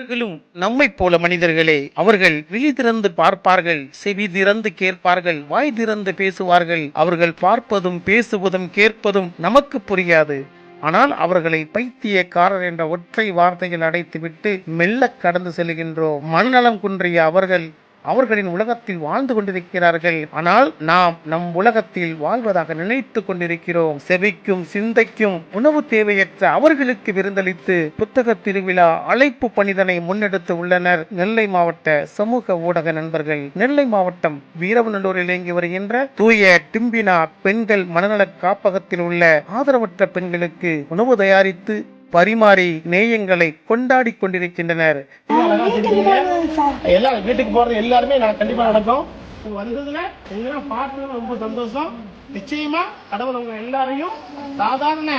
அவர்களும் நம்மைப் போல மனிதர்களே. அவர்கள் விழி திறந்து பார்ப்பார்கள், செவி திறந்து கேட்பார்கள், வாய் திறந்து பேசுவார்கள். அவர்கள் பார்ப்பதும் பேசுவதும் கேட்பதும் நமக்கு புரியாது. ஆனால் அவர்களை பைத்தியக்காரர் என்ற ஒற்றை வார்த்தையில் அடைத்துவிட்டு மெல்ல கடந்து செல்கின்றோம். மனநலம் குன்றிய அவர்கள் அவர்களின் உலகத்தில் வாழ்ந்து கொண்டிருக்கிறார்கள். ஆனால் நாம் நம் உலகத்தில் வாழ்வதாக நினைத்து கொண்டிருக்கிறோம். செவிக்கும் சிந்தைக்கும் உணவு தேவையற்ற அவர்களுக்கு விருந்தளித்து புத்தக திருவிழா அழைப்பு பணிதனை முன்னெடுத்து உள்ளனர் நெல்லை மாவட்ட சமூக ஊடக நண்பர்கள். நெல்லை மாவட்டம் வீரவநல்லூரில் இயங்கி வருகின்ற தூய டிம்பினா பெண்கள் மனநல காப்பகத்தில் உள்ள ஆதரவற்ற பெண்களுக்கு உணவு தயாரித்து பரிமாறி நேயங்களை கொண்டாடி கொண்டிருக்கின்றனர். எல்லாம் வீட்டுக்கு போறது எல்லாருமே கண்டிப்பா நடக்கும். வந்ததுல எல்லாம் பார்த்து ரொம்ப சந்தோஷம். நிச்சயமா கடவுள் உங்க எல்லாரையும் சாதாரண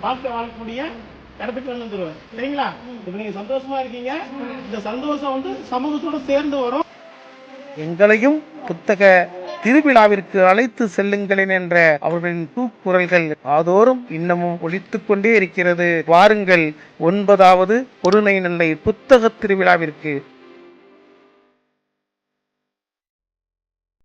வாழ்க்கை வாழக்கூடிய இடத்துக்கு வந்துருவேன். சரிங்களா? இப்ப நீங்க சந்தோஷமா இருக்கீங்க. இந்த சந்தோஷம் சமூகத்தோட சேர்ந்து வரும். எங்களையும் புத்தக திருவிழாவிற்கு அழைத்து செல்லுங்களேன் என்ற அவர்களின் கூக்குரல்கள் ஆதோறும் இன்னமும் ஒலித்துக் கொண்டே இருக்கிறது. வாருங்கள் 9வது பொருணை நெல்லை புத்தக திருவிழாவிற்கு.